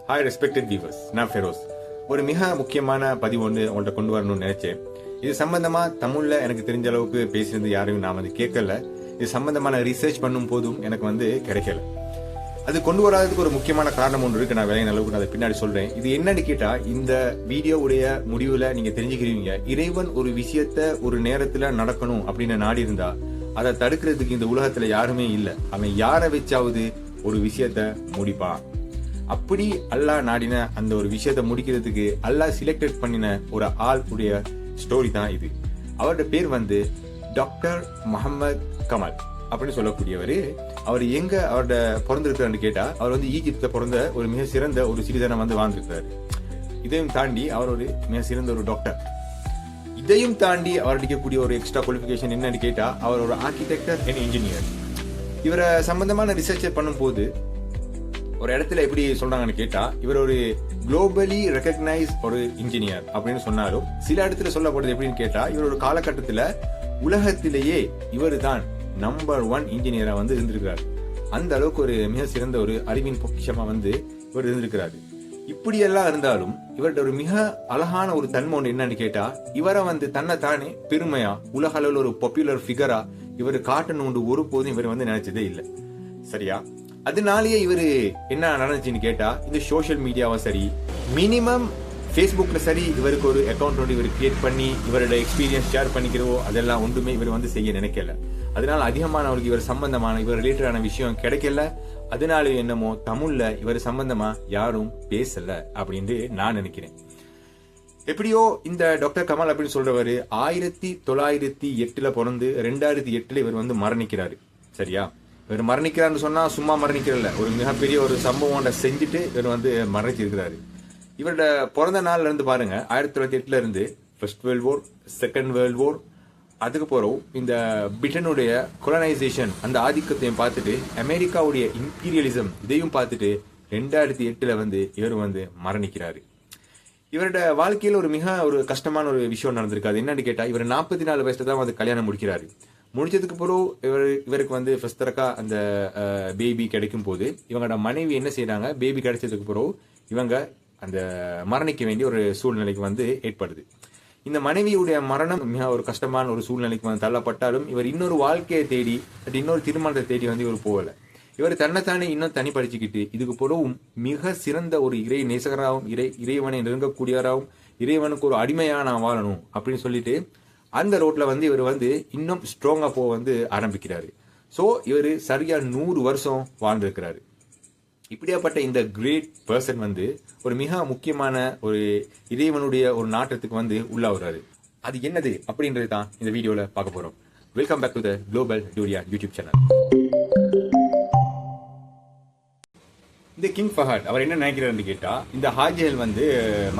Hi respected viewers, நான் ஃபெரோஸ். ஒரு மிக முக்கியமான பதிவு ஒன்று உங்கள்கிட்ட கொண்டு வரணும்னு நினைச்சேன். இது சம்பந்தமா தமிழ்ல எனக்கு தெரிஞ்ச அளவுக்கு பேசியிருந்து யாரையும் நான் கேட்கல. இது சம்பந்தமான ரிசர்ச் பண்ணும் போதும் எனக்கு கிடைக்கல. அது கொண்டு வராததுக்கு ஒரு முக்கியமான காரணம் ஒன்று இருக்கு. நான் வேலையின் அளவுக்கு அதை பின்னாடி சொல்றேன். இது என்னன்னு கேட்டா, இந்த வீடியோவுடைய முடிவுல நீங்க தெரிஞ்சுக்கிறீங்க, இறைவன் ஒரு விஷயத்த ஒரு நேரத்துல நடக்கணும் அப்படின்னு நாடி இருந்தா அதை தடுக்கிறதுக்கு இந்த உலகத்துல யாருமே இல்ல. அவன் யாரை வச்சாவது ஒரு விஷயத்த முடிப்பான். அப்படி அல்லாஹ் நாடின அந்த ஒரு விஷயத்த முடிக்கிறதுக்கு அல்லாஹ் சிலக்டட் பண்ணின ஒரு ஆள் உடைய ஸ்டோரி தான் இது. அவரோட பேர் டாக்டர் முகமது கமல் அப்படின்னு சொல்லக்கூடியவர். அவர் எங்க அவரோட பிறந்திருக்கிறான்னு கேட்டா, அவர் ஈஜிப்ட்ல பிறந்த ஒரு மிக சிறந்த ஒரு சிறிதனம் வாழ்ந்திருக்கிறாரு. இதையும் தாண்டி அவர் ஒரு மிக சிறந்த ஒரு டாக்டர். இதையும் தாண்டி அவர் அடிக்கக்கூடிய ஒரு எக்ஸ்ட்ரா குவாலிஃபிகேஷன் என்னன்னு கேட்டா, அவர் ஒரு ஆர்கிடெக்டர் அண்ட் இன்ஜினியர். இவரை சம்பந்தமான ரிசர்ச் பண்ணும் போது ஒரு இடத்துல எப்படி சொல்றாங்கன்னு கேட்டா, இவர் ஒரு குளோபலி ரெகக்னைஸ் ஒரு இன்ஜினியர் அப்படின்னு சொன்னாலும், சில இடத்துல சொல்லப்படுது எப்படின்னு கேட்டா, இவர் ஒரு காலகட்டத்துல உலகத்திலேயே இவர் தான் நம்பர் 1 இன்ஜினியரா இருந்திருக்கிறார். அந்த அளவுக்கு ஒரு மிக சிறந்த ஒரு அறிவின் பொக்கிஷமா இவர் இருந்திருக்கிறாரு. இப்படியெல்லாம் இருந்தாலும் இவர்கிட்ட ஒரு மிக அழகான ஒரு தன்மை ஒன்று என்னன்னு கேட்டா, இவரை தன்னை தானே பெருமையா உலக அளவில் ஒரு பாப்புலர் பிகரா இவர் காட்டணும் ஒரு போதும் இவர் நினைச்சதே இல்லை. சரியா? அதனாலேயே இவரு என்ன நடந்துச்சுன்னு கேட்டா, இந்த சோசியல் மீடியாவும் சரி, மினிமம் ஃபேஸ்புக்ல சரி, இவருக்கு ஒரு அக்கௌண்ட் இவர் கிரியேட் பண்ணி இவரோட எக்ஸ்பீரியன்ஸ் ஷேர் பண்ணிக்கிறவோ அதெல்லாம் ஒன்றுமே இவர் செய்ய நினைக்கல. அதனால அதிகமானவருக்கு இவர் சம்பந்தமான இவர் ரிலேட்டடான விஷயம் கிடைக்கல. அதனால என்னமோ தமிழ்ல இவர் சம்பந்தமா யாரும் பேசல அப்படின்னு நான் நினைக்கிறேன். எப்படியோ இந்த டாக்டர் கமல் அப்படின்னு சொல்றவரு 1908 பிறந்து 2008 இவர் மரணிக்கிறாரு. சரியா? இவர் மரணிக்கிறான்னு சொன்னா சும்மா மரணிக்கிறல்ல, ஒரு மிகப்பெரிய ஒரு சம்பவம் செஞ்சுட்டு இவர் மரணிச்சிருக்கிறாரு. இவரோட பிறந்த நாள்ல இருந்து பாருங்க, 1908 இருந்து first world war, second world war, அதுக்கு போறோம் இந்த பிரிட்டனுடைய கொலனைசேஷன் அந்த ஆதிக்கத்தையும் பார்த்துட்டு, அமெரிக்காவுடைய இம்பீரியலிசம் இதையும் பார்த்துட்டு 2008 இவர் மரணிக்கிறாரு. இவரோட வாழ்க்கையில ஒரு மிக ஒரு கஷ்டமான ஒரு விஷயம் நடந்திருக்காது. என்னன்னு கேட்டா, இவர் 44 வயசுல தான் கல்யாணம் முடிக்கிறாரு. முடிச்சதுக்கு பிறகு இவருக்கு ஃபர்ஸ்ட் தரக்கா அந்த பேபி கிடைக்கும் போது இவங்களோட மனைவி என்ன செய்யறாங்க, பேபி கிடைச்சதுக்கு பிறகு இவங்க அந்த மரணிக்க வேண்டிய ஒரு சூழ்நிலைக்கு ஏற்படுது. இந்த மனைவியுடைய மரணம் மிக ஒரு கஷ்டமான ஒரு சூழ்நிலைக்கு தள்ளப்பட்டாலும் இவர் இன்னொரு வாழ்க்கையை தேடி, இன்னொரு திருமணத்தை தேடி இவர் போகல. இவர் தன்னைத்தானே இன்னும் தனி படிச்சுக்கிட்டு இதுக்கு பிறகும் மிக சிறந்த ஒரு இறை நேசகராகவும் இறைவனை நெருங்கக்கூடியவராகவும் இறைவனுக்கு ஒரு அடிமையா நான் வாழணும் அப்படின்னு சொல்லிட்டு அந்த ரோட்ல இவர் இன்னும் ஸ்ட்ராங்கா போக ஆரம்பிக்கிறாரு. சோ இவர் சரியா 100 வருஷம் வாழ்ந்திருக்கிறாரு. இப்படியாப்பட்ட இந்த கிரேட் பர்சன் ஒரு மிக முக்கியமான ஒரு இறைவனுடைய ஒரு நாட்டத்துக்கு உள்ளாகிறாரு. அது என்னது அப்படின்றது தான் இந்த வீடியோல பார்க்க போறோம். Welcome back to the global டூரியா யூடியூப் சேனல். இந்த கிங் ஃபஹத் அவர் என்ன நினைக்கிறாருன்னு கேட்டா, இந்த ஹாஜிகள்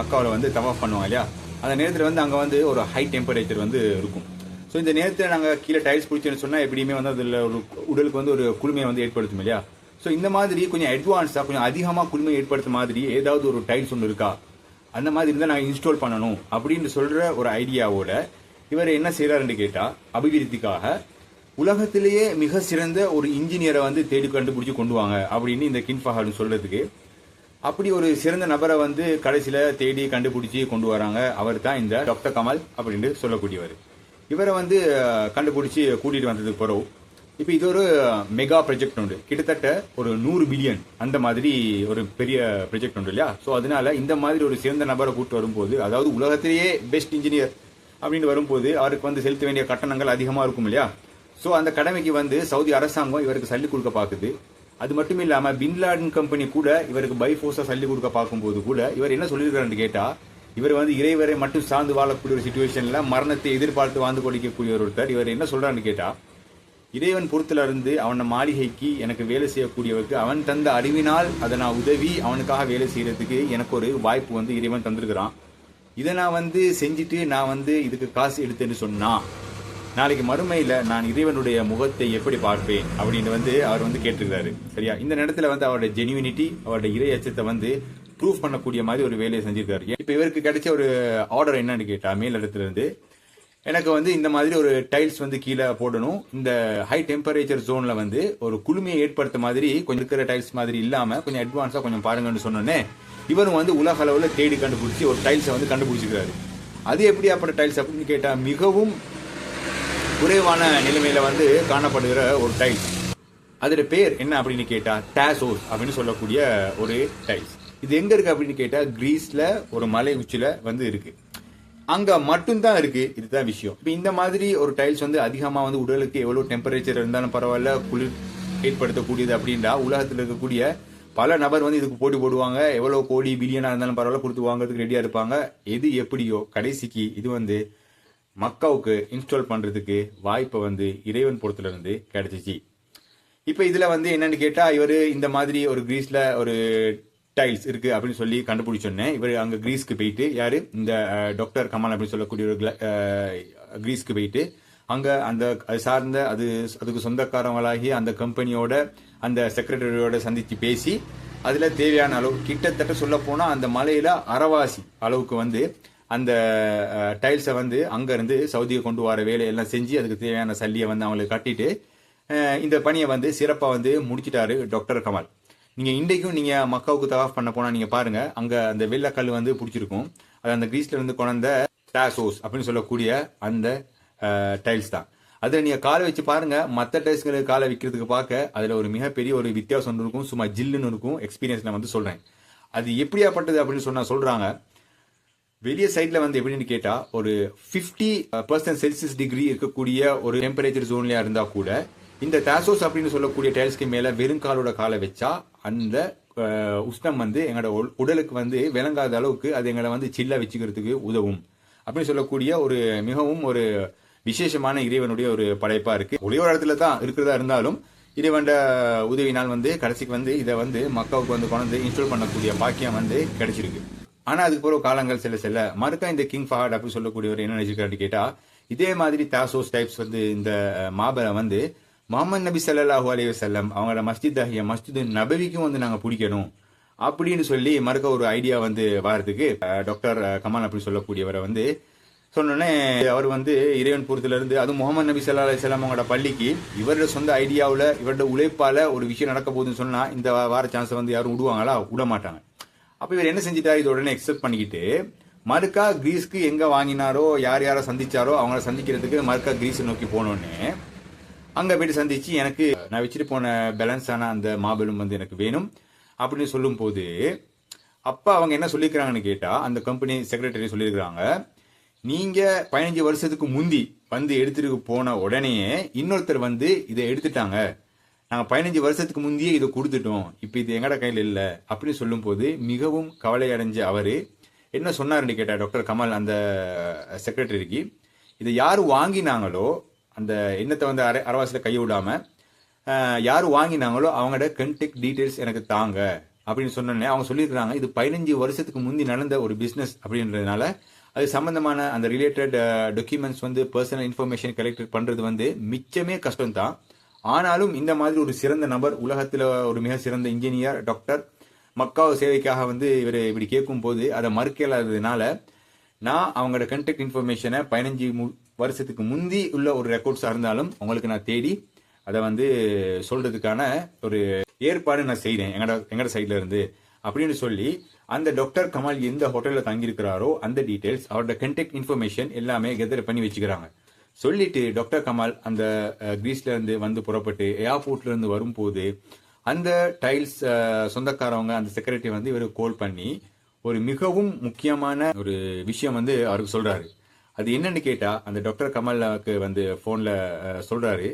மக்காவில் தவாஃப் பண்ணுவாங்க இல்லையா, அந்த நேரத்தில் அங்கே ஒரு ஹை டெம்பரேச்சர் இருக்கும். ஸோ இந்த நேரத்தில் நாங்கள் கீழே டைல்ஸ் பிடிச்சோன்னு சொன்னால் எப்படியுமே அதில் ஒரு உடலுக்கு ஒரு குளுமையை ஏற்படுத்தும் இல்லையா. ஸோ இந்த மாதிரி கொஞ்சம் அட்வான்ஸாக கொஞ்சம் அதிகமாக குளுமையை ஏற்படுத்தும் மாதிரி ஏதாவது ஒரு டைல்ஸ் ஒன்று இருக்கா, அந்த மாதிரி இருந்தால் நாங்கள் இன்ஸ்டால் பண்ணணும் அப்படின்னு சொல்கிற ஒரு ஐடியாவோட இவர் என்ன செய்கிறாருன்னு கேட்டால், அபிவிருத்திக்காக உலகத்திலேயே மிக சிறந்த ஒரு இன்ஜினியரை தேடி கண்டுபிடிச்சி கொண்டு வாங்க அப்படின்னு இந்த கிங் ஃபஹத் சொல்றதுக்கு, அப்படி ஒரு சிறந்த நபரை கடைசியில தேடி கண்டுபிடிச்சி கொண்டு வராங்க. அவர் தான் இந்த டாக்டர் கமல் அப்படின்னு சொல்லக்கூடியவர். இவரை கண்டுபிடிச்சி கூட்டிட்டு வந்ததுக்கு பிறகு இப்ப இது ஒரு மெகா ப்ராஜெக்ட் உண்டு. கிட்டத்தட்ட ஒரு 100 பில்லியன் அந்த மாதிரி ஒரு பெரிய ப்ராஜெக்ட் உண்டு இல்லையா. ஸோ அதனால இந்த மாதிரி ஒரு சிறந்த நபரை கூட்டு வரும்போது, அதாவது உலகத்திலேயே பெஸ்ட் இன்ஜினியர் அப்படின்னு வரும்போது அவருக்கு செலுத்த வேண்டிய கட்டணங்கள் அதிகமா இருக்கும் இல்லையா. ஸோ அந்த கடமைக்கு சவுதி அரசாங்கம் இவருக்கு சல்லி கொடுக்க பார்க்குது. அது மட்டும் இல்லாம பின்லாடன் கம்பெனி கூட இவருக்கு பை ஃபோர்ஸா சல்லி கொடுக்க பார்க்கும்போது கூட இவர் என்ன சொல்லியிருக்காருன்னு கேட்டா, இவர் இறைவரை மட்டும் சார்ந்து வாழக்கூடிய ஒரு சிச்சுவேஷன்ல மரணத்தை எதிர்பார்த்து வாழ்ந்து கொண்டிருக்கக்கூடிய ஒருத்தர். இவர் என்ன சொல்றாருன்னு கேட்டா, இறைவன் பொறுத்துல இருந்து அவன மாளிகைக்கு எனக்கு வேலை செய்யக்கூடியவருக்கு அவன் தந்த அறிவினால் அதை நான் உதவி அவனுக்காக வேலை செய்யறதுக்கு எனக்கு ஒரு வாய்ப்பு இறைவன் தந்திருக்கிறான். இதை நான் செஞ்சுட்டு நான் இதுக்கு காசு எடுத்தேன்னு சொன்னா, நாளைக்கு மறுமையில நான் இறைவனுடைய முகத்தை எப்படி பார்ப்பேன் அப்படின்னு அவர் கேட்டிருக்காரு. சரியா? இந்த நேரத்துல அவரோட ஜெனியூனிட்டி, அவரோட இறை அச்சத்தை ப்ரூவ் பண்ணக்கூடிய மாதிரி ஒரு வேலையை செஞ்சிருக்காரு. இப்ப இவருக்கு கிடைச்ச ஒரு ஆர்டர் என்னன்னு கேட்டா, மேல் இடத்துல இருந்து எனக்கு வந்து இந்த மாதிரி ஒரு டைல்ஸ் வந்து கீழே போடணும். இந்த ஹை டெம்பரேச்சர் ஜோன்ல வந்து ஒரு குளுமையை ஏற்படுத்த மாதிரி கொஞ்சம் இருக்கிற டைல்ஸ் மாதிரி இல்லாம கொஞ்சம் அட்வான்ஸா கொஞ்சம் பாருங்கன்னு சொன்னோன்னே இவரும் வந்து உலக அளவுல தேடி கண்டுபிடிச்சி ஒரு டைல்ஸை வந்து கண்டுபிடிச்சிக்கிறாரு. அது எப்படி அப்படி டைல்ஸ் அப்படின்னு கேட்டா மிகவும் குறைவான நிலைமையில வந்து காணப்படுகிற ஒரு டைல்ஸ். அதோட பேர் என்ன அப்படின்னு கேட்டா டாசோஸ் அப்படின்னு சொல்லக்கூடிய ஒரு டைல்ஸ். இது எங்க இருக்கு அப்படின்னு கேட்டா கிரீஸ்ல ஒரு மலை உச்சில வந்து இருக்கு. அங்க மட்டும்தான் இருக்கு. இதுதான் விஷயம். இப்ப இந்த மாதிரி ஒரு டைல்ஸ் வந்து அதிகமா வந்து உடலுக்கு எவ்வளவு டெம்பரேச்சர் இருந்தாலும் பரவாயில்ல குளிர் ஏற்படுத்தக்கூடியது அப்படின்னா உலகத்தில் இருக்கக்கூடிய பல நபர் வந்து இதுக்கு போட்டி போடுவாங்க. எவ்வளவு கோடி பில்லியனா இருந்தாலும் பரவாயில்ல கொடுத்து வாங்குறதுக்கு ரெடியா இருப்பாங்க. எது எப்படியோ கடைசிக்கு இது வந்து மக்காவுக்கு இன்ஸ்டால் பண்றதுக்கு வாய்ப்பை வந்து இறைவன் புறத்துல இருந்து கிடைச்சிச்சு. இப்ப இதுல வந்து என்னன்னு கேட்டா இவரு இந்த மாதிரி ஒரு கிரீஸ்ல ஒரு டைல்ஸ் இருக்கு அப்படின்னு சொல்லி கண்டுபிடிச்சோன்னே இவர் அங்க கிரீஸ்க்கு போயிட்டு யாரு இந்த டாக்டர் கமால் அப்படின்னு சொல்லக்கூடிய ஒரு கிரீஸ்க்கு போயிட்டு அங்க அந்த சார்ந்த அதுக்கு சொந்தக்காரங்களாகி அந்த கம்பெனியோட அந்த செக்ரட்டரியோட சந்திச்சு பேசி அதுல தேவையான அளவு கிட்டத்தட்ட சொல்ல போனா அந்த மலையில அறவாசி அளவுக்கு வந்து அந்த டைல்ஸை வந்து அங்க இருந்து சவுதியை கொண்டு வர வேலையெல்லாம் செஞ்சு அதுக்கு தேவையான சல்லியை வந்து அவங்களுக்கு கட்டிட்டு இந்த பணியை வந்து சிறப்பா வந்து முடிச்சிட்டாரு டாக்டர் கமால். நீங்க இன்றைக்கும் நீங்க மக்காவுக்கு தவாஃப் பண்ண போனா நீங்க பாருங்க அங்க அந்த வெள்ளக்கல் வந்து பிடிச்சிருக்கும். அது அந்த கிரீஸ்ல இருந்து கொண்ட டாசோஸ் அப்படின்னு சொல்லக்கூடிய அந்த டைல்ஸ் தான். அதுல நீங்க காலை வச்சு பாருங்க. மற்ற டைல்ஸ்களுக்கு காலை வைக்கிறதுக்கு பார்க்க அதுல ஒரு மிகப்பெரிய ஒரு வித்தியாசம் இருக்கும். சும்மா ஜில்லுன்னு இருக்கும். எக்ஸ்பீரியன்ஸ் நான் வந்து சொல்றேன். அது எப்படியாப்பட்டது அப்படின்னு சொல்றாங்க. வெளிய சைட்ல வந்து எப்படின்னு கேட்டா ஒரு 50% செல்சியஸ் டிகிரி இருக்கக்கூடிய ஒரு டெம்பரேச்சர் ஜோன்லயா இருந்தா கூட இந்த டாசோஸ் அப்படின்னு சொல்லக்கூடிய டைல்ஸ்க்கு மேல வெறும் காலோட காலை வச்சா அந்த உஷ்ணம் வந்து எங்களோட உடலுக்கு வந்து விளங்காத அளவுக்கு அது எங்களை வந்து சில்லா வச்சுக்கிறதுக்கு உதவும் அப்படின்னு சொல்லக்கூடிய ஒரு மிகவும் ஒரு விசேஷமான இறைவனுடைய ஒரு படைப்பா இருக்கு. ஒரே ஒரு இடத்துல தான் இருக்கிறதா இருந்தாலும் இறைவன் உதவினால் வந்து கடைசிக்கு வந்து இதை வந்து மக்காவுக்கு வந்து கொண்டு இன்ஸ்டால் பண்ணக்கூடிய பாக்கியம் வந்து கிடைச்சிருக்கு. ஆனா அதுக்கு பிறகு காலங்கள் செல்ல மறுக்கா இந்த கிங் ஃபஹத் அப்படின்னு சொல்லக்கூடியவர் என்ன நினைச்சிருக்காரு கேட்டா இதே மாதிரி டாசோஸ் டைப்ஸ் வந்து இந்த மாபெரம் வந்து முகமது நபி ஸல்லல்லாஹு அலைஹி வஸல்லம் அவங்களோட மஸ்ஜித் நபவிக்கும் வந்து நாங்க பிடிக்கணும் அப்படின்னு சொல்லி மறுக்க ஒரு ஐடியா வந்து வாரத்துக்கு டாக்டர் கமால் அப்படி சொல்லக்கூடியவரை வந்து சொன்னோன்னே அவர் வந்து இறைவன் பூரத்துல இருந்து அது முகமது நபி ஸல்லல்லாஹு அலைஹி வஸல்லம் அவங்களோட பள்ளிக்கு இவரோட சொந்த ஐடியாவில் இவரோட உழைப்பால ஒரு விஷயம் நடக்க போகுதுன்னு சொன்னா இந்த வார சான்ஸை வந்து யாரும் விடுவாங்களா? விட மாட்டாங்க. அப்ப இவர் என்ன செஞ்சிட்டாரு? இது உடனே எக்ஸெப்ட் பண்ணிக்கிட்டு மறுக்கா கிரீஸ்க்கு எங்க வாங்கினாரோ யாரை சந்திச்சாரோ அவங்கள சந்திக்கிறதுக்கு மறுக்கா கிரீஸ் நோக்கி போனோடனே அங்க போயிட்டு சந்திச்சு எனக்கு நான் வச்சுட்டு போன பேலன்ஸ் ஆன அந்த மாபெலும் வந்து எனக்கு வேணும் அப்படின்னு சொல்லும் போது அப்ப அவங்க என்ன சொல்லிக்கிறாங்கன்னு கேட்டா அந்த கம்பெனி செக்ரட்டரி சொல்லியிருக்கிறாங்க நீங்க 15 வருஷத்துக்கு முந்தி வந்து எடுத்துட்டு போன உடனே இன்னொருத்தர் வந்து இதை எடுத்துட்டாங்க. நாங்க 15 வருஷத்துக்கு முந்தையே இதை கொடுத்துட்டோம். இப்ப இது எங்கட கையில் இல்ல அப்படின்னு சொல்லும் போது மிகவும் கவலை அடைஞ்ச அவரு என்ன சொன்னாருன்னு கேட்டா டாக்டர் கமால் அந்த செக்ரட்டரிக்கு இதை யாரு வாங்கினாங்களோ அந்த எண்ணத்தை வந்து அரவாசில கையை விடாம யாரு வாங்கினாங்களோ அவங்களோட கண்டெக்ட் டீடைல்ஸ் எனக்கு தாங்க அப்படின்னு சொன்னோன்னே அவங்க சொல்லியிருக்காங்க இது 15 வருஷத்துக்கு முந்தி நடந்த ஒரு பிசினஸ் அப்படின்றதுனால அது சம்பந்தமான அந்த ரிலேட்டட் டாக்குமெண்ட்ஸ் வந்து பர்சனல் இன்ஃபர்மேஷன் கலெக்ட் பண்றது வந்து மிச்சமே கஷ்டம் தான். ஆனாலும் இந்த மாதிரி ஒரு சிறந்த நபர் உலகத்துல ஒரு மிக சிறந்த இன்ஜினியர் டாக்டர் மக்காவ சேவைக்காக வந்து இவர் இப்படி கேட்கும் போது அதை மறுக்கலாததுனால நான் அவங்களோட கண்டெக்ட் இன்ஃபர்மேஷனை 15 வருஷத்துக்கு முந்தி உள்ள ஒரு ரெக்கார்ட்ஸா இருந்தாலும் உங்களுக்கு நான் தேடி அதை வந்து சொல்றதுக்கான ஒரு ஏற்பாடு நான் செய்றேன் எங்கட சைட்ல இருந்து அப்படின்னு சொல்லி அந்த டாக்டர் கமால் எந்த ஹோட்டல்ல தங்கியிருக்கிறாரோ அந்த டீடைல்ஸ் அவரோட கண்டெக்ட் இன்ஃபர்மேஷன் எல்லாமே கெதர் பண்ணி வச்சுக்கிறாங்க. சொல்லிட்டு டாக்டர் கமால் அந்த கிரீஸ்ல இருந்து வந்து புறப்பட்டு ஏர்போர்ட்ல இருந்து வரும்போது அந்த டைல்ஸ் சொந்தக்காரவங்க அந்த செக்ரட்டரி வந்து இவரு கால் பண்ணி ஒரு மிகவும் முக்கியமான ஒரு விஷயம் வந்து அவருக்கு சொல்றாரு. அது என்னன்னு கேட்டா அந்த டாக்டர் கமலுக்கு வந்து போன்ல சொல்றாரு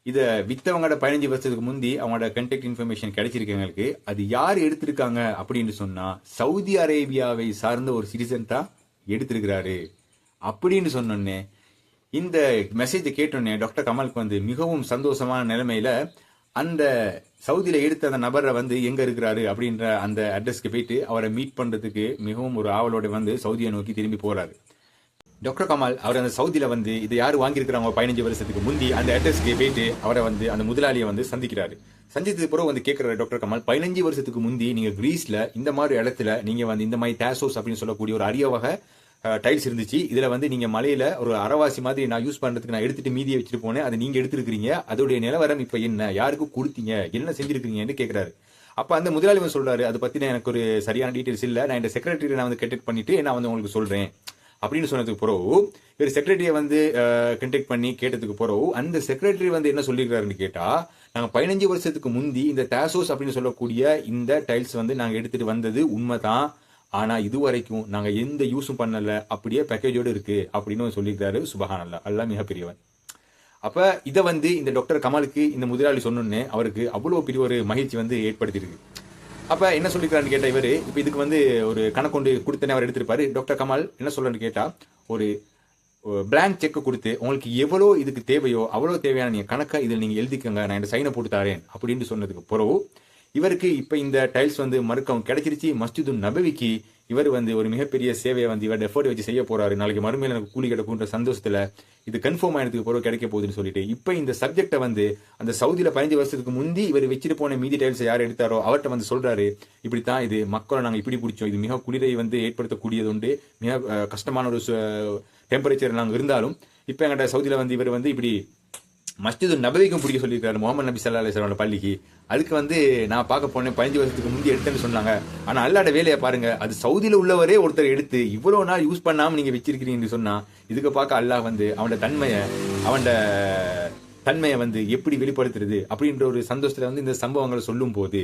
இத வித்தவங்களோட 15 வருஷத்துக்கு முந்தி அவங்களோட கண்டெக்ட் இன்ஃபர்மேஷன் கிடைச்சிருக்கவங்களுக்கு அது யார் எடுத்திருக்காங்க அப்படின்னு சொன்னா சவுதி அரேபியாவை சார்ந்த ஒரு சிட்டிசன் தான் எடுத்திருக்கிறாரு அப்படின்னு சொன்னோன்னே இந்த மெசேஜை கேட்டோன்னே டாக்டர் கமலுக்கு வந்து மிகவும் சந்தோஷமான நிலைமையில அந்த சவுதியில எடுத்த அந்த நபரை வந்து எங்க இருக்கிறாரு அப்படின்ற அந்த அட்ரஸ்க்கு போயிட்டு அவரை மீட் பண்றதுக்கு மிகவும் ஒரு ஆவலோட வந்து சவுதியை நோக்கி திரும்பி போறாரு. டாக்டர் கமால் அவர் அந்த சவுதியில வந்து இது யாரு வாங்கியிருக்கிறாங்க 15 வருஷத்துக்கு முந்தி அந்த அட்ரஸ்க்கு போயிட்டு அவரை வந்து அந்த முதலாளியை வந்து சந்திக்கிறாரு. சந்தித்தது பிறகு வந்து கேட்கிறாரு டாக்டர் கமால் 15 வருஷத்துக்கு முந்தி நீங்க கிரீஸ்ல இந்த மாதிரி இடத்துல நீங்க வந்து இந்த மாதிரி டாசோஸ் அப்படின்னு சொல்லக்கூடிய ஒரு அரிய வகை டைல்ஸ் இருந்துச்சு. இதுல வந்து நீங்க மலையில ஒரு அரைவாசி மாதிரி நான் யூஸ் பண்றதுக்கு நான் எடுத்துட்டு மீதியை வச்சுட்டு போனேன், அதை நீங்க எடுத்துருக்கீங்க, அதோடைய நிலவரம் இப்ப என்ன, யாருக்கு கொடுத்தீங்க, என்ன செஞ்சிருக்கீங்கன்னு கேட்கிறாரு. அப்ப அந்த முதலாளி வந்து சொல்றாரு, அது பத்தின எனக்கு ஒரு சரியான டீடைல்ஸ் இல்ல, நான் இந்த செக்ரட்டரி நான் வந்து கண்டெக்ட் பண்ணிட்டு நான் வந்து உங்களுக்கு சொல்றேன் அப்படின்னு சொன்னதுக்கு பிறகு இவர் செக்ரட்டரியை வந்து கண்டெக்ட் பண்ணி கேட்டதுக்கு பிறகு அந்த செக்ரட்டரி வந்து என்ன சொல்லியிருக்காருன்னு கேட்டா, நாங்க 15 வருஷத்துக்கு முந்தி இந்த தாசோஸ் அப்படின்னு சொல்லக்கூடிய இந்த டைல்ஸ் வந்து நாங்க எடுத்துட்டு வந்தது உண்மைதான், ஆனா இதுவரைக்கும் நாங்க எந்த யூஸும் பண்ணல, அப்படியே பேக்கேஜோடு இருக்கு அப்படின்னு சொல்லியிருக்காரு. சுபஹானல்லாஹ், அல்லாஹ் மிகப்பெரியவன். அப்ப இதை வந்து இந்த டாக்டர் கமாலுக்கு இந்த முதலாளி சொன்னோன்னே அவருக்கு அவ்வளவு பெரிய ஒரு மகிழ்ச்சி வந்து ஏற்படுத்தியிருக்கு. அப்ப என்ன சொல்லிக்கிறான்னு கேட்டா இவரு இப்ப இதுக்கு வந்து ஒரு கணக்கொண்டு கொடுத்தனே அவர் எடுத்திருப்பாரு. டாக்டர் கமால் என்ன சொல்றான்னு கேட்டா, ஒரு பிளாங்க் செக் கொடுத்து உங்களுக்கு எவ்வளோ இதுக்கு தேவையோ அவ்வளோ தேவையான நீங்க கணக்கை இதில் நீங்க எழுதிக்கங்க, நான் இந்த சைனை போட்டு தரேன் அப்படின்னு சொன்னதுக்கு பிறகு இவருக்கு இப்ப இந்த டைல்ஸ் வந்து மறுக்கம் கிடைச்சிருச்சு. மஸ்ஜிது நபவிக்கு இவர் வந்து ஒரு மிகப்பெரிய சேவையை வந்து இவர் எஃபோர்ட் வச்சு செய்ய போறாரு. நாளைக்கு மறுமையில எனக்கு கூலி கிடைக்கும்ன்ற சந்தோஷத்துல இது கன்ஃபார்ம் ஆனதுக்கு பிறகு கிடைக்க போகுதுன்னு சொல்லிட்டு இப்ப இந்த சப்ஜெக்டை வந்து அந்த சவுதியில 15 வருஷத்துக்கு முந்தி இவர் வச்சுட்டு போன மீதி டைல்ஸ் யார் எடுத்தாரோ அவர்கிட்ட வந்து சொல்றாரு, இப்படித்தான் இது மக்களை நாங்க இப்படி பிடிச்சோம், இது மிக குளிரை வந்து ஏற்படுத்தக்கூடியது உண்டு, மிக கஷ்டமான ஒரு டெம்பரேச்சர் நாங்க இருந்தாலும் இப்ப எங்கள்கிட்ட சவுதியில வந்து இவர் வந்து இப்படி மஸ்ஜிது நபவிக்கும் பிடிக்க சொல்லியிருக்காரு முகமது நபி ஸல்லல்லாஹு அலைஹி வஸல்லம் பள்ளிக்கு. அதுக்கு வந்து நான் பார்க்க போனேன் 15 வருஷத்துக்கு முந்தி எடுத்தேன்னு சொன்னாங்க. ஆனா அல்லாஹ்வோட வேலையை பாருங்க, அது சவுதியில உள்ளவரே ஒருத்தர் எடுத்து இவ்வளவு நாள் யூஸ் பண்ணாம நீங்க வச்சிருக்கிறீங்கன்னு சொன்னா இதுக்கு பார்க்க அல்லாஹ் வந்து அவனோட தன்மையை வந்து எப்படி வெளிப்படுத்துறது அப்படின்ற ஒரு சந்தோஷத்துல வந்து இந்த சம்பவங்களை சொல்லும் போது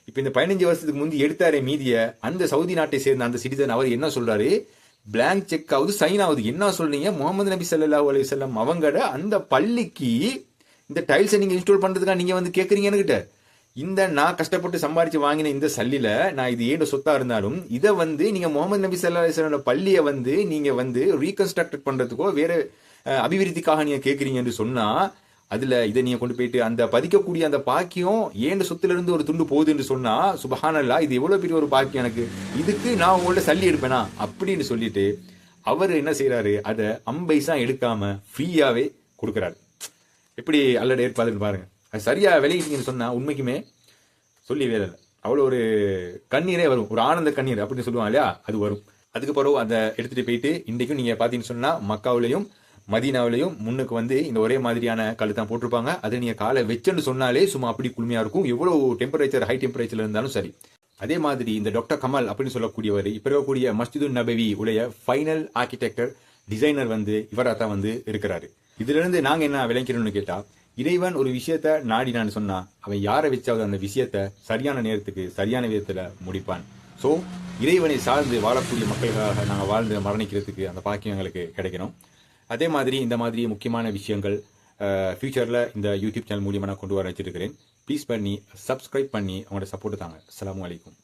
இப்ப இந்த 15 வருஷத்துக்கு முந்தி எடுத்தாரே மீதிய அந்த சவுதி நாட்டை சேர்ந்த அந்த சிட்டிசன் அவர் என்ன சொல்றாரு, பிளாங்க் செக் ஆகுது, சைன் ஆகுது. என்ன சொல்றீங்க, முகமது நபி ஸல்லல்லாஹு அலைஹி வஸல்லம் அவங்கட அந்த பள்ளிக்கு இந்த டைல்ஸை நீங்க இன்ஸ்டால் பண்றதுக்காக நீங்க வந்து கேட்கறீங்க என்கிட்ட. இந்த நான் கஷ்டப்பட்டு சம்பாரிச்சு வாங்கின இந்த சல்லில நான் இது ஏன் சொத்தா இருந்தாலும் இதை வந்து நீங்க முகமது நபி ஸல்லல்லாஹு அலைஹி வஸல்லம் பள்ளியை வந்து நீங்க வந்து ரீகன்ஸ்ட்ரக்ட் பண்றதுக்கோ வேற அபிவிருத்திக்காக நீங்க கேட்கறீங்கன்னு சொன்னா அதுல இதை நீங்க கொண்டு போயிட்டு அந்த பதிக்கக்கூடிய அந்த பாக்கியம் ஏன் சொத்துல இருந்து ஒரு துண்டு போகுதுன்னு சொன்னா சுபஹானல்லாஹ், இது எவ்வளவு பெரிய ஒரு பாக்கியம் எனக்கு, இதுக்கு நான் உங்கள்ட்ட சல்லி எடுப்பேனா அப்படின்னு சொல்லிட்டு அவர் என்ன செய்யறாரு, அதை 50 பைசா எடுக்காம ஃப்ரீயாவே கொடுக்குறாரு. எப்படி அல்லட ஏற்பாடுன்னு பாருங்க. அது சரியா விளையிட்டீங்கன்னு சொன்னா உண்மைக்குமே சொல்லி வேலை இல்லை, அவ்வளோ ஒரு கண்ணீரே வரும், ஒரு ஆனந்த கண்ணீர் அப்படின்னு சொல்லுவாங்க இல்லையா, அது வரும். அதுக்கு பிறகு அதை எடுத்துட்டு போயிட்டு இன்றைக்கும் நீங்க பாத்தீங்கன்னு சொன்னா மக்காவிலையும் மதீனாவிலையும் முன்னுக்கு வந்து இந்த ஒரே மாதிரியான கழுத்தான் போட்டிருப்பாங்க. அதை நீங்க காலை வச்சுன்னு சொன்னாலே சும்மா அப்படி குளுமையா இருக்கும், எவ்வளவு டெம்பரேச்சர் ஹை டெம்பரேச்சர்ல இருந்தாலும் சரி. அதே மாதிரி இந்த டாக்டர் கமல் அப்படின்னு சொல்லக்கூடியவர் இப்ப இருக்கக்கூடிய மஸ்ஜிது நபவி உடைய ஃபைனல் ஆர்கிடெக்டர் டிசைனர் வந்து இவரா தான் வந்து இருக்கிறாரு. இதுல இருந்து நாங்க என்ன விளக்கிறோம்னு கேட்டா, இறைவன் ஒரு விஷயத்த நாடினான்னு சொன்னா அவன் யாரை வச்சாவது அந்த விஷயத்த சரியான நேரத்துக்கு சரியான விதத்துல முடிப்பான். சோ இறைவனை சார்ந்து வாழக்கூடிய மக்களுக்காக நாங்க வாழ்ந்து மரணிக்கிறதுக்கு அந்த பாக்கியம் எங்களுக்கு கிடைக்கணும். அதே மாதிரி இந்த மாதிரி முக்கியமான விஷயங்கள் ஃபியூச்சர்ல இந்த யூடியூப் சேனல் மூலியமா நான் கொண்டு வர வச்சிருக்கிறேன். ப்ளீஸ் பண்ணி சப்ஸ்கிரைப் பண்ணி அவங்களோட சப்போர்ட் தாங்க. அஸ்ஸலாமு அலைக்கும்.